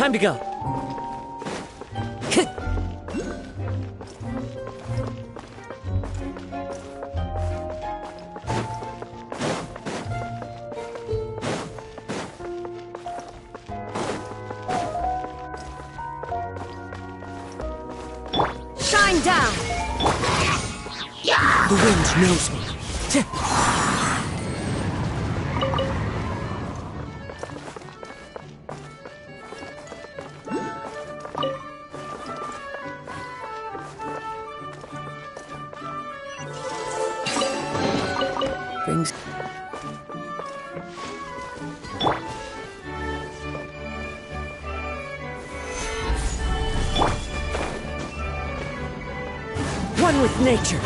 Time to go. Shine down! The wind knows me. Things. One with nature.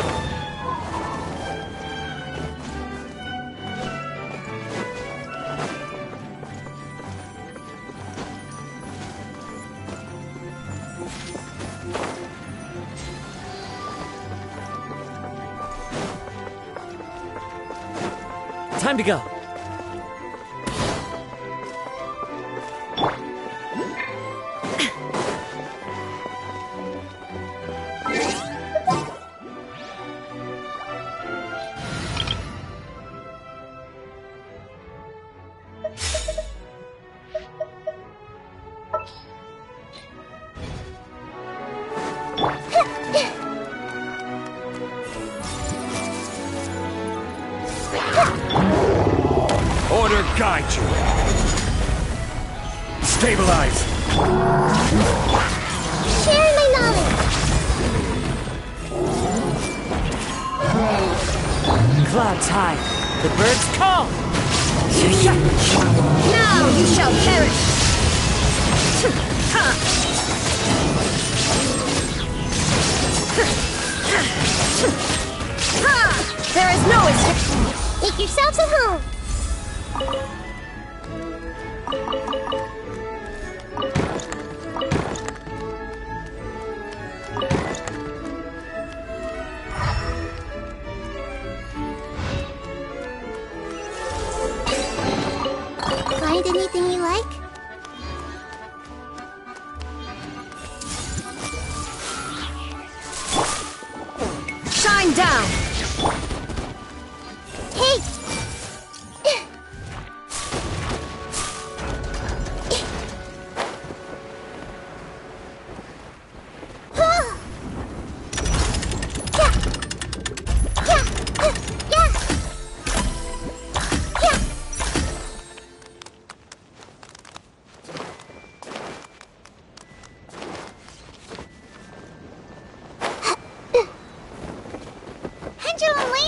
Time to go. Order guide you. Stabilize. Share my knowledge. Clouds high. The birds call. Now you shall perish! There is no escape! Make yourselves at home. Find anything you like? Shine down! Hey!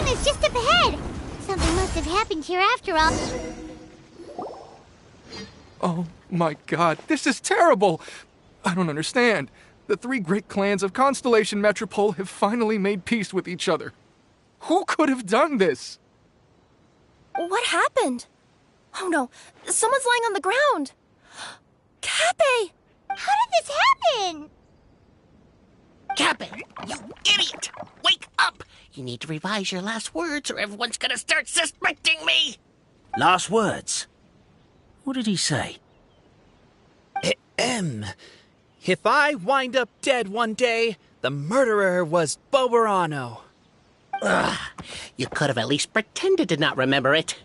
Is just up ahead. Something must have happened here after all. Oh my god, this is terrible! I don't understand. The three great clans of Constellation Metropole have finally made peace with each other. Who could have done this? What happened? Oh no, someone's lying on the ground. Cappe! How did this happen? Cappe, you idiot! Wake up! You need to revise your last words or everyone's gonna start suspecting me! Last words? What did he say? If I wind up dead one day, the murderer was Boberano. Ugh, you could have at least pretended to not remember it.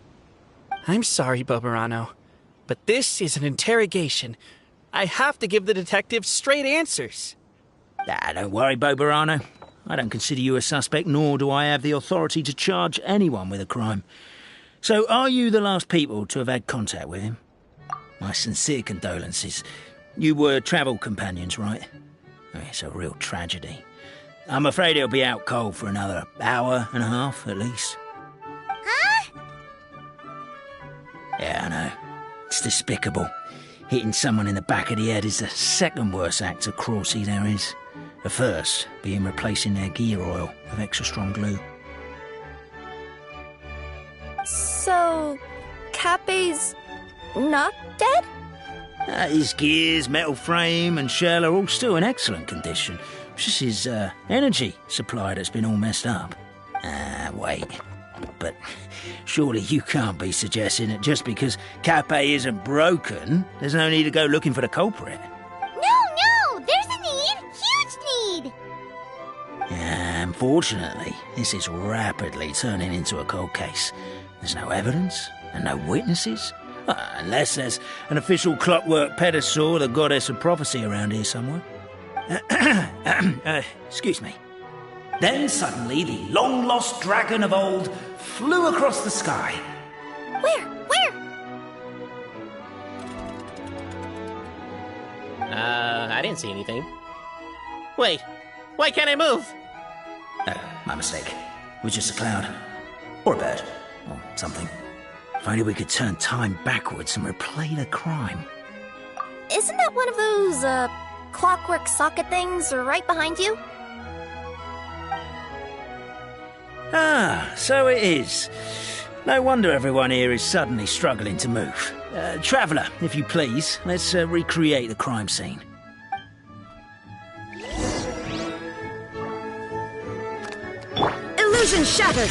I'm sorry, Boberano, but this is an interrogation. I have to give the detective straight answers. Don't worry, Boberano. I don't consider you a suspect, nor do I have the authority to charge anyone with a crime. So, are you the last people to have had contact with him? My sincere condolences. You were travel companions, right? Oh, it's a real tragedy. I'm afraid he'll be out cold for another hour and a half, at least. Huh? Yeah, I know. It's despicable. Hitting someone in the back of the head is the second worst act of cruelty there is. The first being replacing their gear oil with extra strong glue. So, Cappe's not dead? His gears, metal frame and shell are all still in excellent condition. It's just his energy supply that's been all messed up. Wait. But surely you can't be suggesting that just because Cappe isn't broken, there's no need to go looking for the culprit. Unfortunately, this is rapidly turning into a cold case. There's no evidence and no witnesses. Unless there's an official clockwork pedestal or the goddess of prophecy around here somewhere. Excuse me. Then suddenly the long-lost dragon of old flew across the sky. Where? I didn't see anything. Wait, why can't I move? My mistake. It was just a cloud. Or a bird. Or something. If only we could turn time backwards and replay the crime. Isn't that one of those, clockwork socket things right behind you? Ah, so it is. No wonder everyone here is suddenly struggling to move. Traveller, if you please, let's recreate the crime scene. Illusion shattered!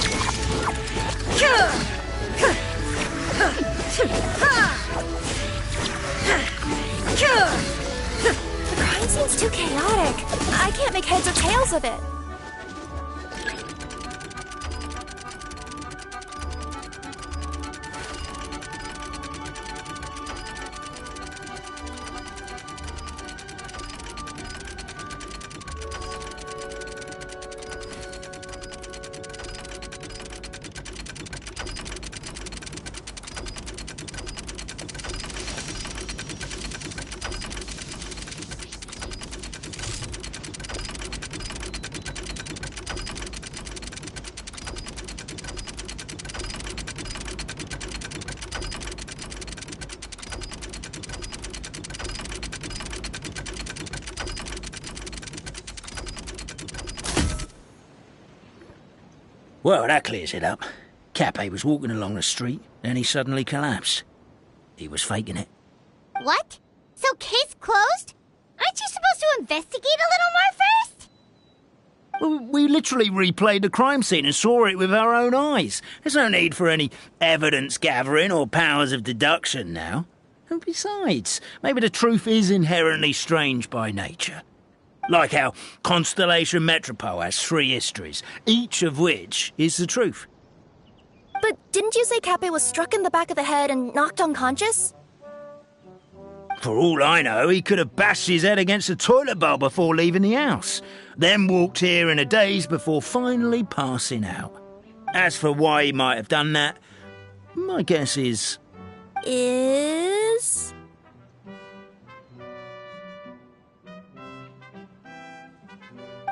The crime scene's too chaotic. I can't make heads or tails of it. Well, that clears it up. Cappe was walking along the street, and he suddenly collapsed. He was faking it. What? So case closed? Aren't you supposed to investigate a little more first? Well, we literally replayed the crime scene and saw it with our own eyes. There's no need for any evidence gathering or powers of deduction now. And besides, maybe the truth is inherently strange by nature. Like how Constellation Metropole has 3 histories, each of which is the truth. But didn't you say Cappe was struck in the back of the head and knocked unconscious? For all I know, he could have bashed his head against a toilet bowl before leaving the house, then walked here in a daze before finally passing out. As for why he might have done that, my guess is...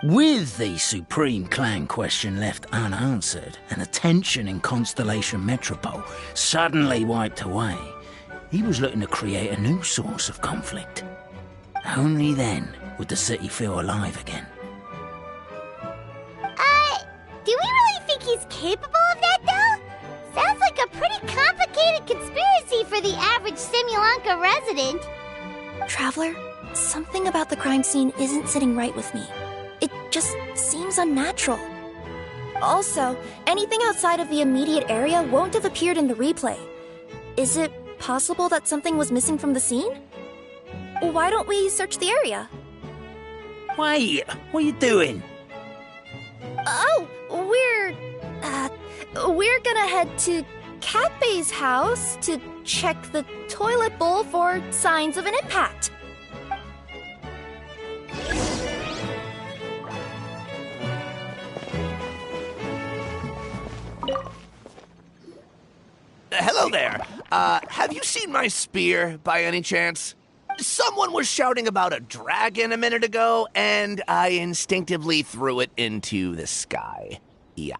With the Supreme Clan question left unanswered and the tension in Constellation Metropole suddenly wiped away, he was looking to create a new source of conflict. Only then would the city feel alive again. Do we really think he's capable of that, though? Sounds like a pretty complicated conspiracy for the average Simulanka resident. Traveler, something about the crime scene isn't sitting right with me. It just seems unnatural. Also, anything outside of the immediate area won't have appeared in the replay. Is it possible that something was missing from the scene? Why don't we search the area? Wait, what are you doing? Oh, we're gonna head to Cappe's house to check the toilet bowl for signs of an impact. Hello there. Have you seen my spear by any chance? Someone was shouting about a dragon a minute ago, and I instinctively threw it into the sky. Yeah.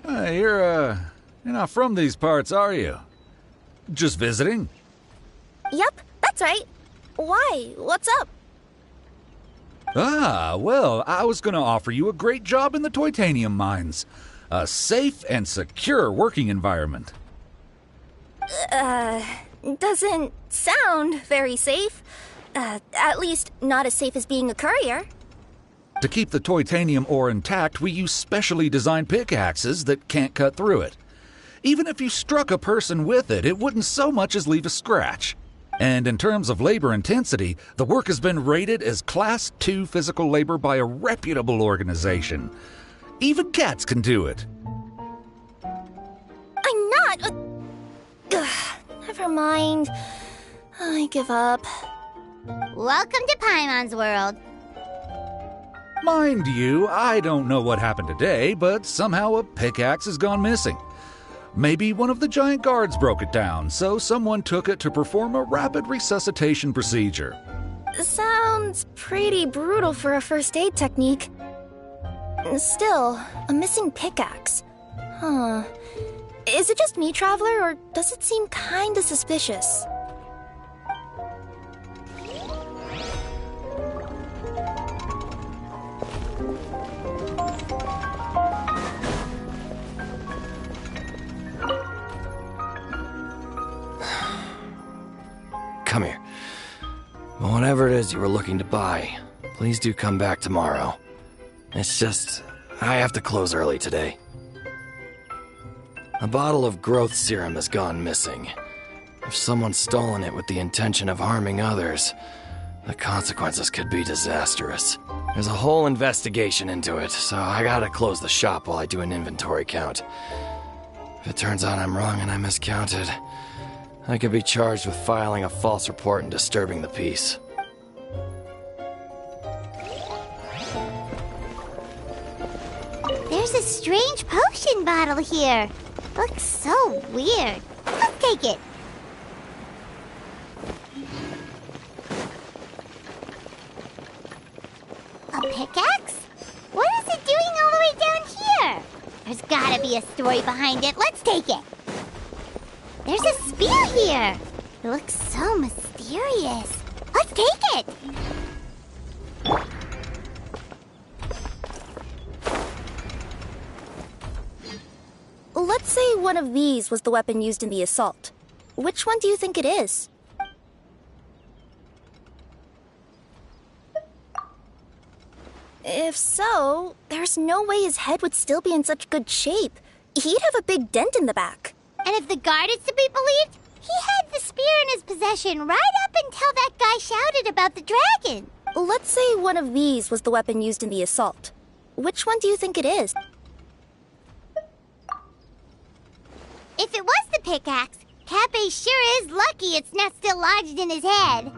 You're not from these parts, are you? Just visiting? Yep, that's right. Why? What's up? Ah, well, I was going to offer you a great job in the Titanium mines. A safe and secure working environment. Doesn't sound very safe. At least not as safe as being a courier. To keep the titanium ore intact, we use specially designed pickaxes that can't cut through it. Even if you struck a person with it, it wouldn't so much as leave a scratch. And in terms of labor intensity, the work has been rated as Class 2 physical labor by a reputable organization. Even cats can do it. I'm not. Never mind. I give up. Welcome to Paimon's world. Mind you, I don't know what happened today, but somehow a pickaxe has gone missing. Maybe one of the giant guards broke it down, so someone took it to perform a rapid resuscitation procedure. Sounds pretty brutal for a first aid technique. Still, a missing pickaxe. Huh. Is it just me, Traveler, or does it seem kinda suspicious? Come here. Whatever it is you were looking to buy, please do come back tomorrow. It's just, I have to close early today. A bottle of growth serum has gone missing. If someone's stolen it with the intention of harming others, the consequences could be disastrous. There's a whole investigation into it, so I gotta close the shop while I do an inventory count. If it turns out I'm wrong and I miscounted, I could be charged with filing a false report and disturbing the peace. There's a strange potion bottle here. Looks so weird. Let's take it. A pickaxe? What is it doing all the way down here? There's gotta be a story behind it. Let's take it. There's a spear here. It looks so mysterious. Let's take it. Let's say one of these was the weapon used in the assault. Which one do you think it is? If so, there's no way his head would still be in such good shape. He'd have a big dent in the back. And if the guard is to be believed, he had the spear in his possession right up until that guy shouted about the dragon. Let's say one of these was the weapon used in the assault. Which one do you think it is? If it was the pickaxe, Cappe sure is lucky it's not still lodged in his head.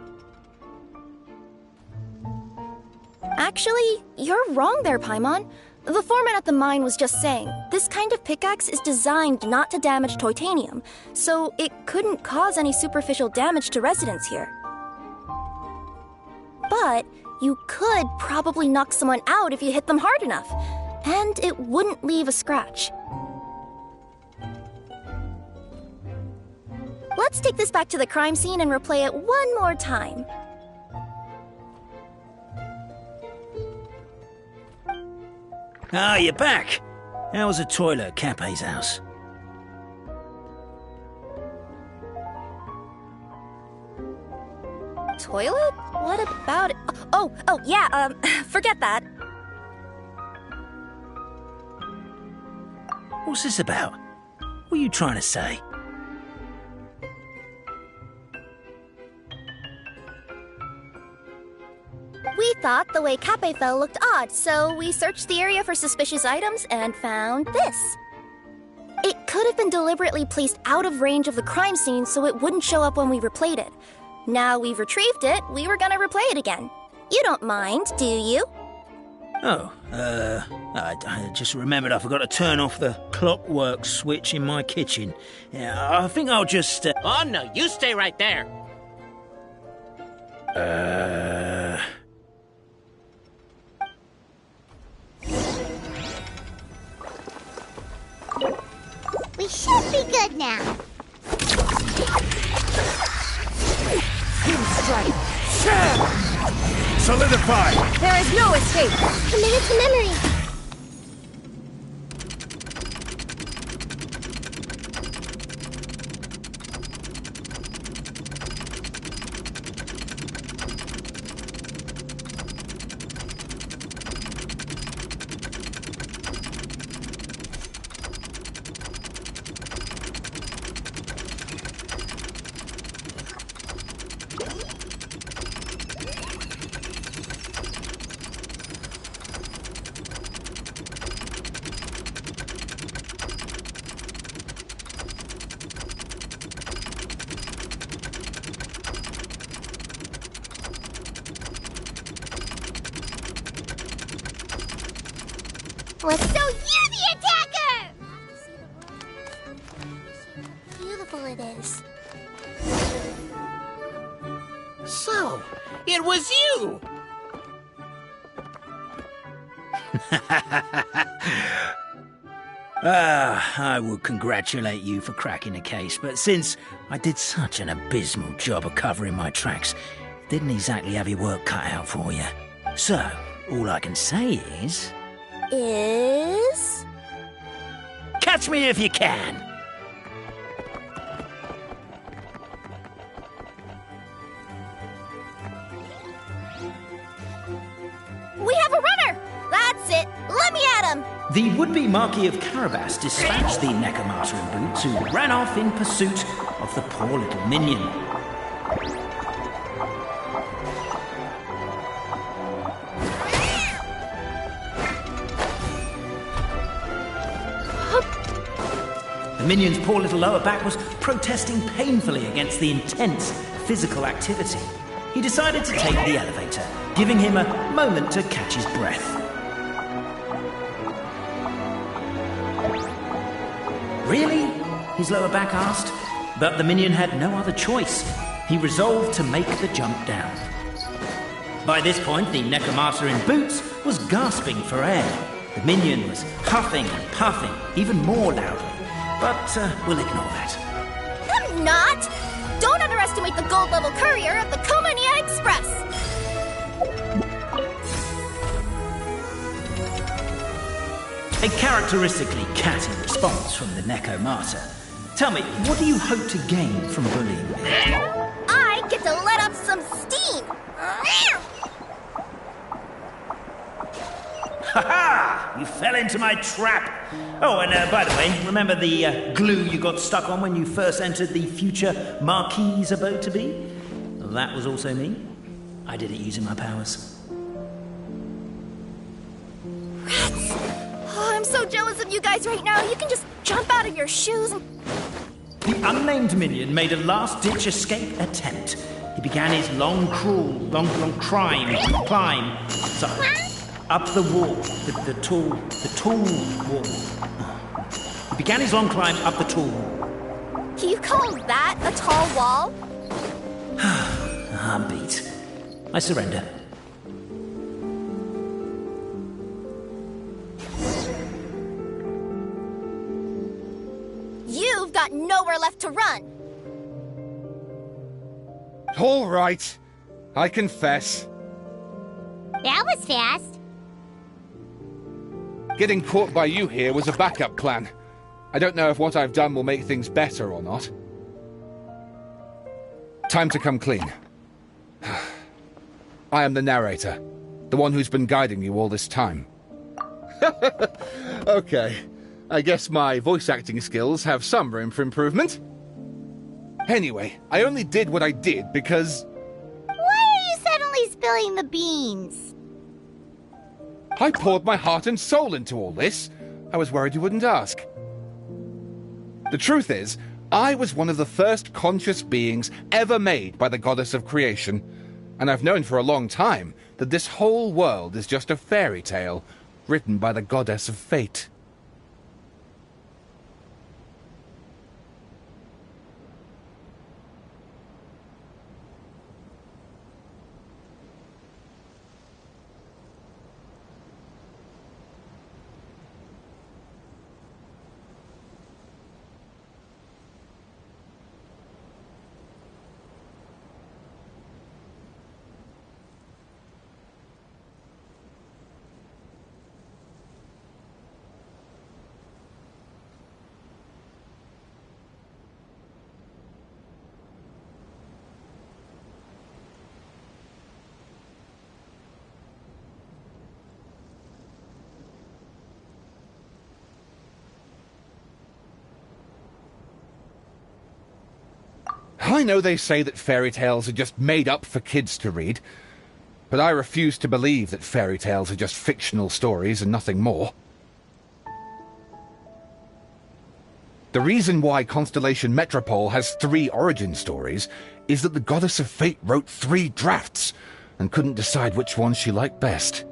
Actually, you're wrong there, Paimon. The foreman at the mine was just saying, this kind of pickaxe is designed not to damage titanium, so it couldn't cause any superficial damage to residents here. But you could probably knock someone out if you hit them hard enough, and it wouldn't leave a scratch. Let's take this back to the crime scene and replay it one more time. Ah, you're back. How was the toilet at Cappe's house? Toilet? What about it? Oh, yeah, forget that. What's this about? What are you trying to say? We thought the way Cappe fell looked odd, so we searched the area for suspicious items and found this. It could have been deliberately placed out of range of the crime scene so it wouldn't show up when we replayed it. Now we've retrieved it, we were gonna replay it again. You don't mind, do you? Oh, I just remembered I forgot to turn off the clockwork switch in my kitchen. Yeah, I think I'll just... Oh, no, you stay right there. We should be good now. Hidden strike. Solidify! There is no escape! Commit it to memory. Let's show you the attacker! Beautiful it is. So, it was you! I would congratulate you for cracking the case, but since I did such an abysmal job of covering my tracks, didn't exactly have your work cut out for you. So, all I can say is... catch me if you can! We have a runner! That's it! Let me at him! The would-be Marquis of Carabas dispatched the Necromancer in boots, who ran off in pursuit of the poor little minion. The minion's poor little lower back was protesting painfully against the intense physical activity. He decided to take the elevator, giving him a moment to catch his breath. Really? His lower back asked. But the minion had no other choice. He resolved to make the jump down. By this point, the Necromancer in boots was gasping for air. The minion was huffing and puffing, even more loudly. But we'll ignore that. I'm not! Don't underestimate the gold-level courier of the Komania Express! A characteristically catty response from the Necromancer. Tell me, what do you hope to gain from bullying me? I get to let off some steam! Ha-ha! You fell into my trap! Oh, and by the way, remember the glue you got stuck on when you first entered the future Marquis' abode-to-be? That was also me. I did it using my powers. Rats! Oh, I'm so jealous of you guys right now. You can just jump out of your shoes and... The unnamed minion made a last-ditch escape attempt. He began his long climb, up the wall, the tall wall. He began his long climb up the tall wall. You call that a tall wall? I'm beat. I surrender. You've got nowhere left to run. All right. I confess. That was fast. Getting caught by you here was a backup plan. I don't know if what I've done will make things better or not. Time to come clean. I am the narrator, the one who's been guiding you all this time. Okay, I guess my voice acting skills have some room for improvement. Anyway, I only did what I did because... Why are you suddenly spilling the beans? I poured my heart and soul into all this. I was worried you wouldn't ask. The truth is, I was one of the first conscious beings ever made by the goddess of creation, and I've known for a long time that this whole world is just a fairy tale written by the goddess of fate. I know they say that fairy tales are just made up for kids to read, but I refuse to believe that fairy tales are just fictional stories and nothing more. The reason why Constellation Metropole has 3 origin stories is that the Goddess of Fate wrote 3 drafts and couldn't decide which one she liked best.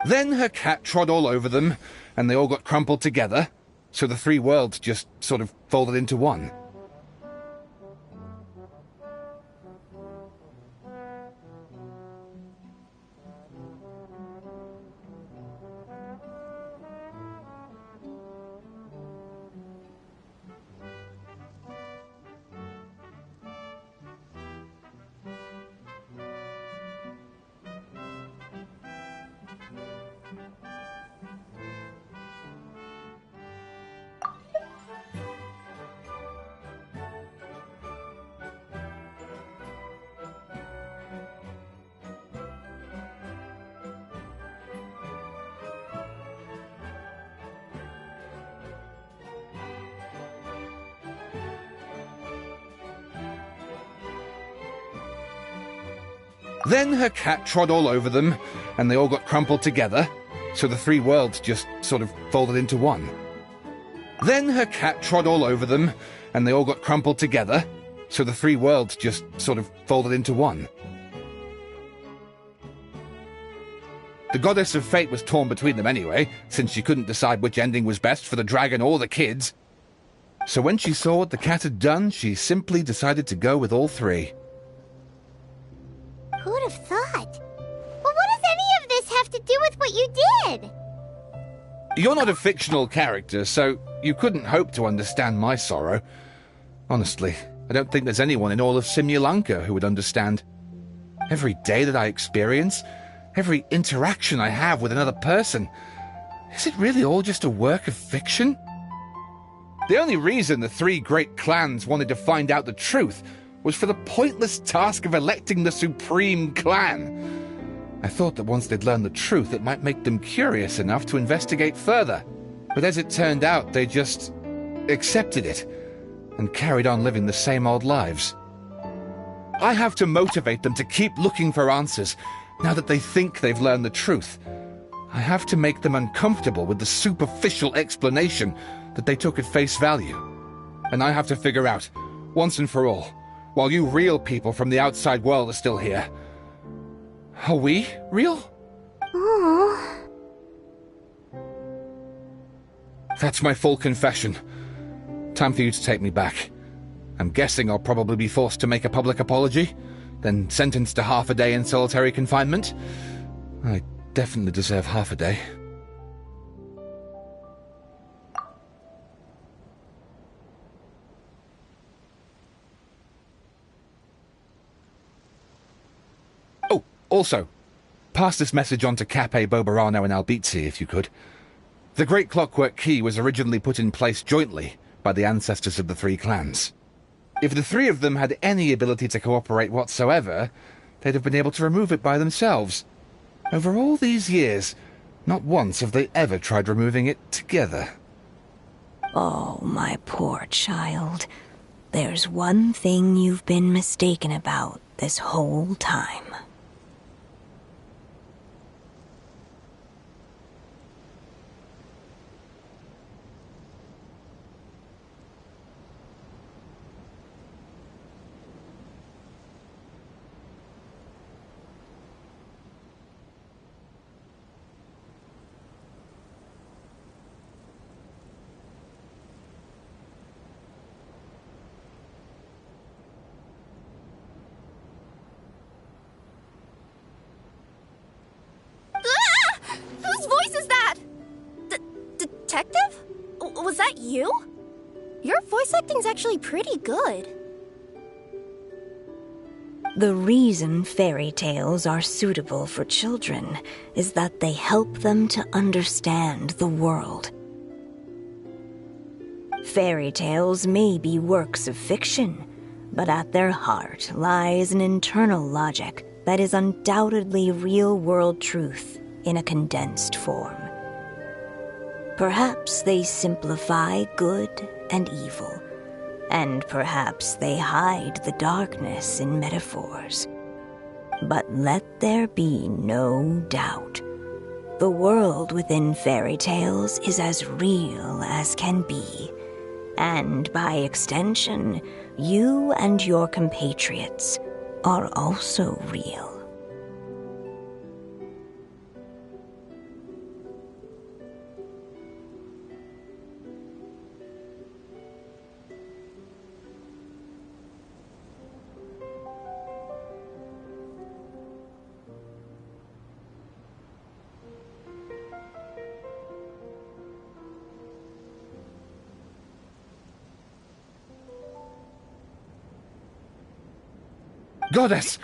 Then her cat trod all over them, and they all got crumpled together, so the three worlds just sort of folded into one. Then her cat trod all over them, and they all got crumpled together, so the three worlds just sort of folded into one. Then her cat trod all over them, and they all got crumpled together, so the three worlds just sort of folded into one. The goddess of fate was torn between them anyway, since she couldn't decide which ending was best for the dragon or the kids. So when she saw what the cat had done, she simply decided to go with all three. Who'd have thought? Well, what does any of this have to do with what you did? You're not a fictional character, so you couldn't hope to understand my sorrow. Honestly, I don't think there's anyone in all of Simulanka who would understand. Every day that I experience, every interaction I have with another person, is it really all just a work of fiction? The only reason the three great clans wanted to find out the truth was for the pointless task of electing the supreme clan. I thought that once they'd learned the truth, it might make them curious enough to investigate further. But as it turned out, they just accepted it and carried on living the same old lives. I have to motivate them to keep looking for answers now that they think they've learned the truth. I have to make them uncomfortable with the superficial explanation that they took at face value. And I have to figure out, once and for all, while you real people from the outside world are still here, are we real? Oh. That's my full confession. Time for you to take me back. I'm guessing I'll probably be forced to make a public apology, then sentenced to half a day in solitary confinement. I definitely deserve half a day. Oh, also, pass this message on to Cape, Bobarano, and Albizzi, if you could. The Great Clockwork Key was originally put in place jointly by the ancestors of the three clans. If the three of them had any ability to cooperate whatsoever, they'd have been able to remove it by themselves. Over all these years, not once have they ever tried removing it together. Oh, my poor child. There's one thing you've been mistaken about this whole time. Whose voice is that? Detective? Was that you? Your voice acting's actually pretty good. The reason fairy tales are suitable for children is that they help them to understand the world. Fairy tales may be works of fiction, but at their heart lies an internal logic that is undoubtedly real-world truth in a condensed form. Perhaps they simplify good and evil, and perhaps they hide the darkness in metaphors. But let there be no doubt. The world within fairy tales is as real as can be, and by extension, you and your compatriots are also real. Goddess!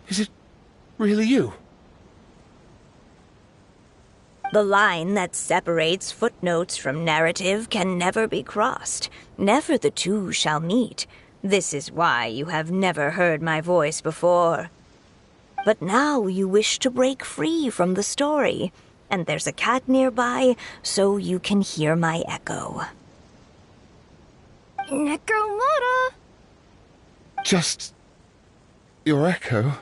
Is it really you? The line that separates footnotes from narrative can never be crossed. Never the two shall meet. This is why you have never heard my voice before. But now you wish to break free from the story, and there's a cat nearby, so you can hear my echo. Necromora! Just your echo?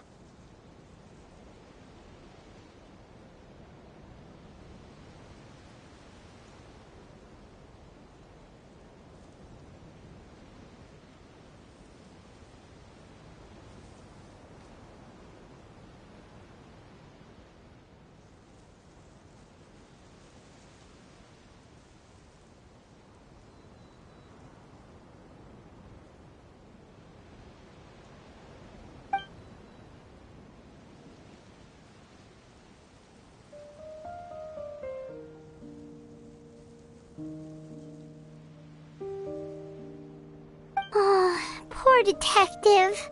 Oh, poor detective.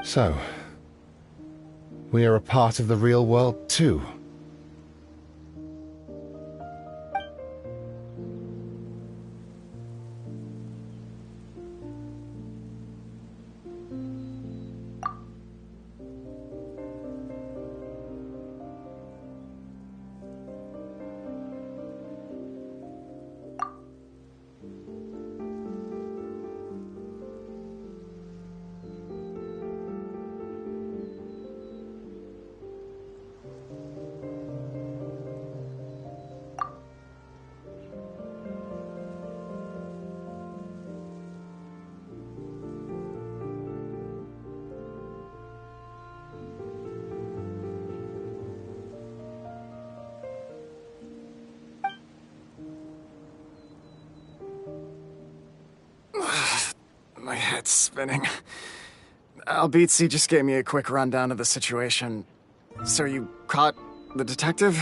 So, we are a part of the real world too. My head's spinning. Albizzi just gave me a quick rundown of the situation. So you caught the detective?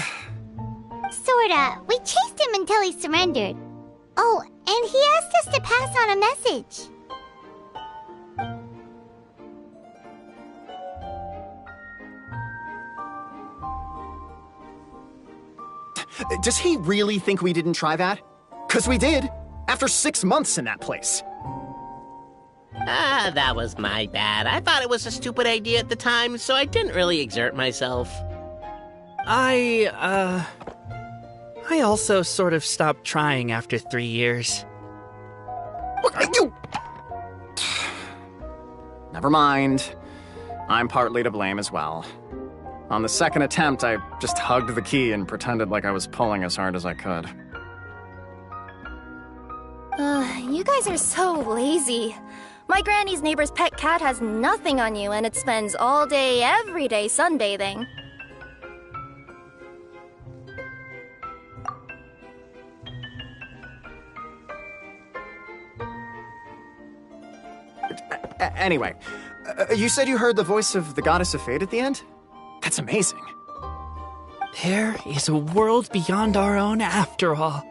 Sorta. We chased him until he surrendered. Oh, and he asked us to pass on a message. Does he really think we didn't try that? 'Cause we did! After 6 months in that place! Ah, that was my bad. I thought it was a stupid idea at the time, so I didn't really exert myself. I also sort of stopped trying after 3 years. You... Never mind. I'm partly to blame as well. On the second attempt, I just hugged the key and pretended like I was pulling as hard as I could. You guys are so lazy. My granny's neighbor's pet cat has nothing on you, and it spends all day, every day sunbathing. Anyway, you said you heard the voice of the Goddess of Fate at the end? That's amazing. There is a world beyond our own after all.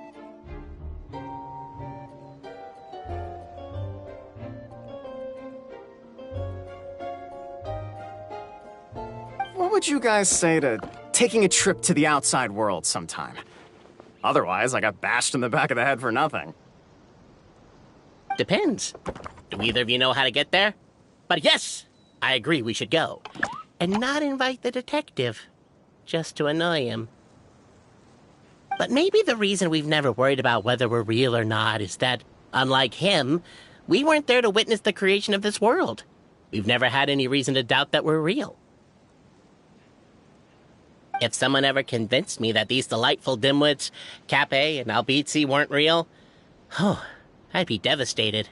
What would you guys say to taking a trip to the outside world sometime? Otherwise, I got bashed in the back of the head for nothing. Depends. Do either of you know how to get there? But yes, I agree we should go. And not invite the detective, just to annoy him. But maybe the reason we've never worried about whether we're real or not is that, unlike him, we weren't there to witness the creation of this world. We've never had any reason to doubt that we're real. If someone ever convinced me that these delightful dimwits, Cape and Albizzi, weren't real, oh, I'd be devastated.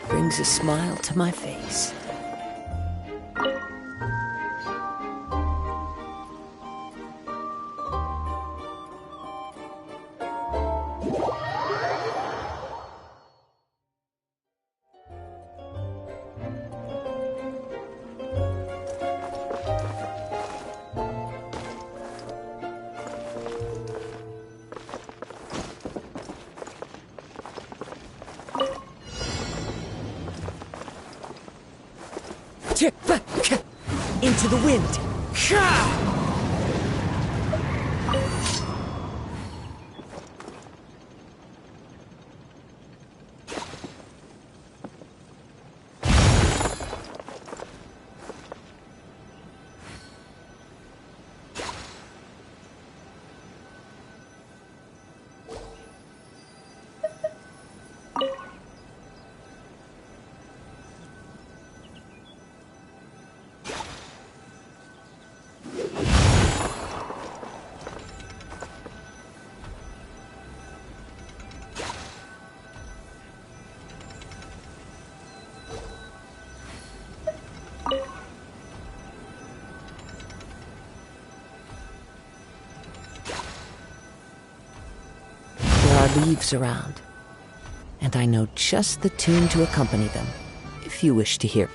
Brings a smile to my face. Into the wind. There are leaves around, and I know just the tune to accompany them, if you wish to hear.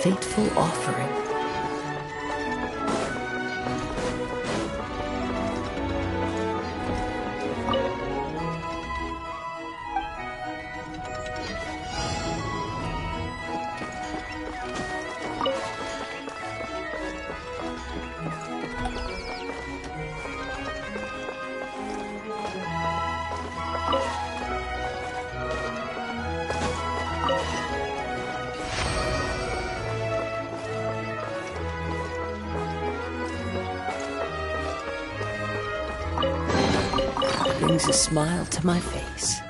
Fateful offering. Brings a smile to my face.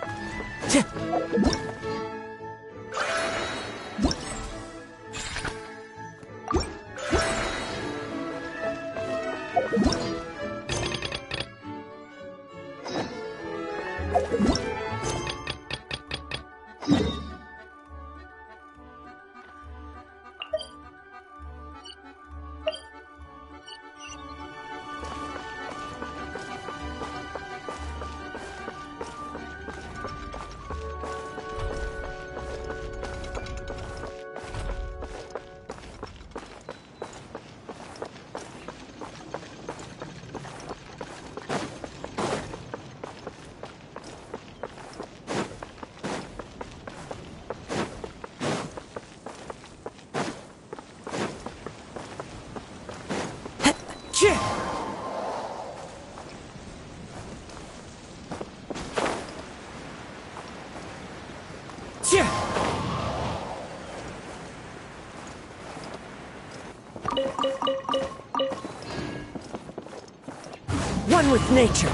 One with nature.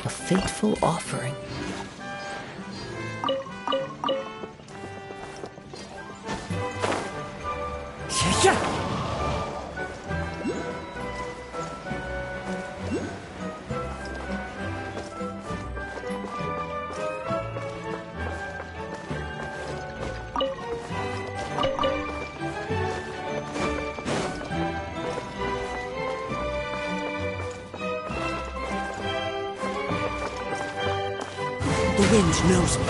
A fateful offering. The wind knows me.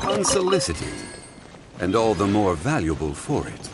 Unsolicited, and all the more valuable for it.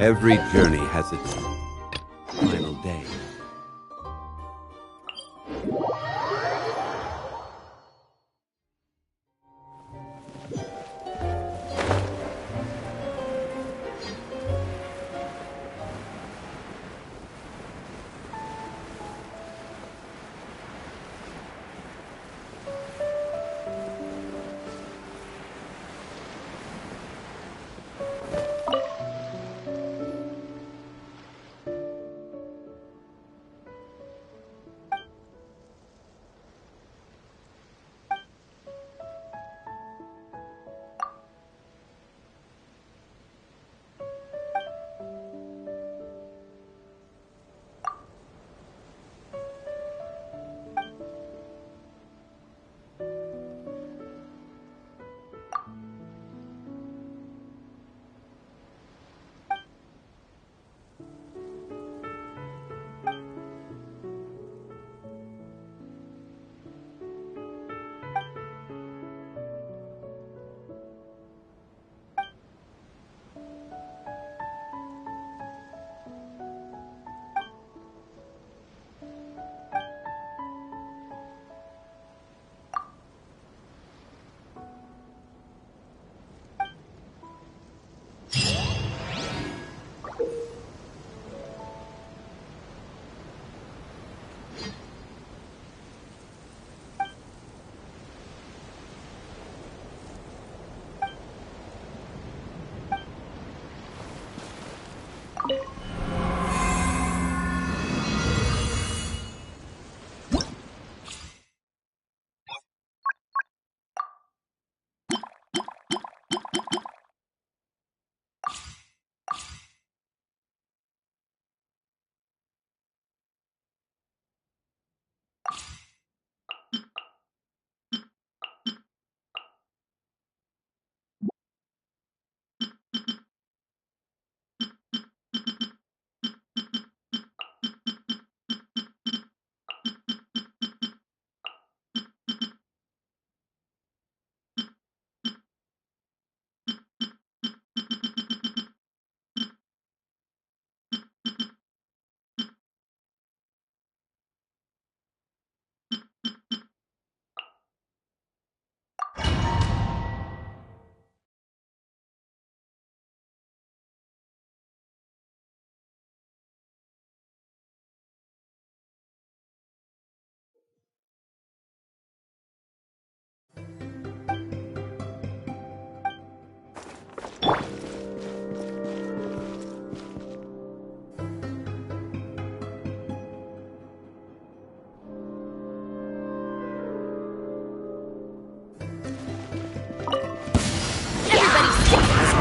Every journey has its final day.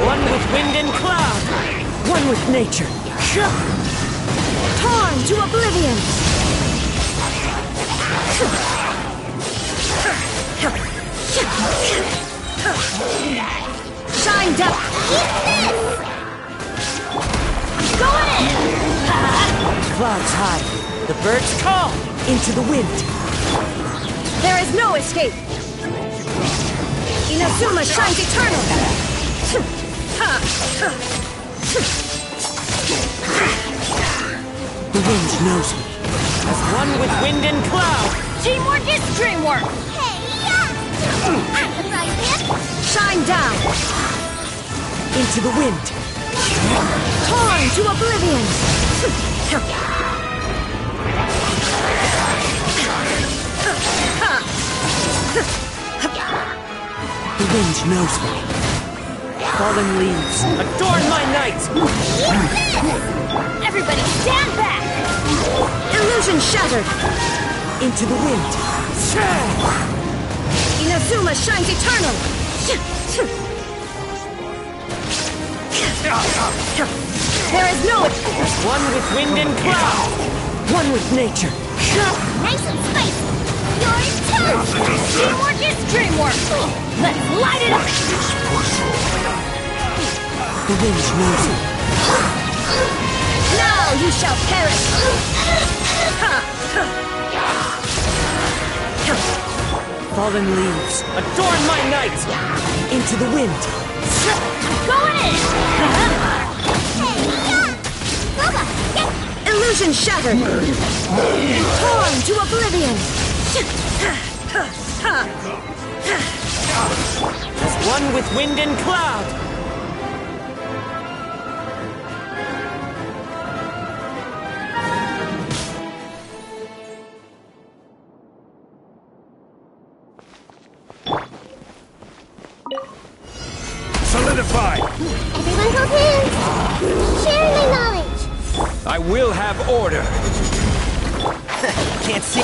One with wind and cloud. One with nature. Torn to oblivion! Shined up! Going in! Clouds high. The birds call. Into the wind. There is no escape! Inazuma shines eternal! The wind knows me. As one with wind and cloud. Teamwork is dreamwork! Hey, yeah! I'm the prize hit! Shine down! Into the wind. Torn to oblivion! The wind knows me. Fallen leaves, adorn my night! Everybody stand back! Illusion shattered! Into the wind. Inazuma shines eternal! There is no... One with wind and cloud. One with nature. Nice and spicy! You're toast! Teamwork is dreamwork! Let's light it up! The wind knows me. Now you shall perish! Fallen leaves, adorn my night! Into the wind. Going in! Hey, yeah! Illusion shattered! Torn to oblivion! As one with wind and cloud! Solidify! Everyone hold hands! Share my knowledge! I will have order! Can't see.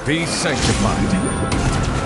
Be sanctified.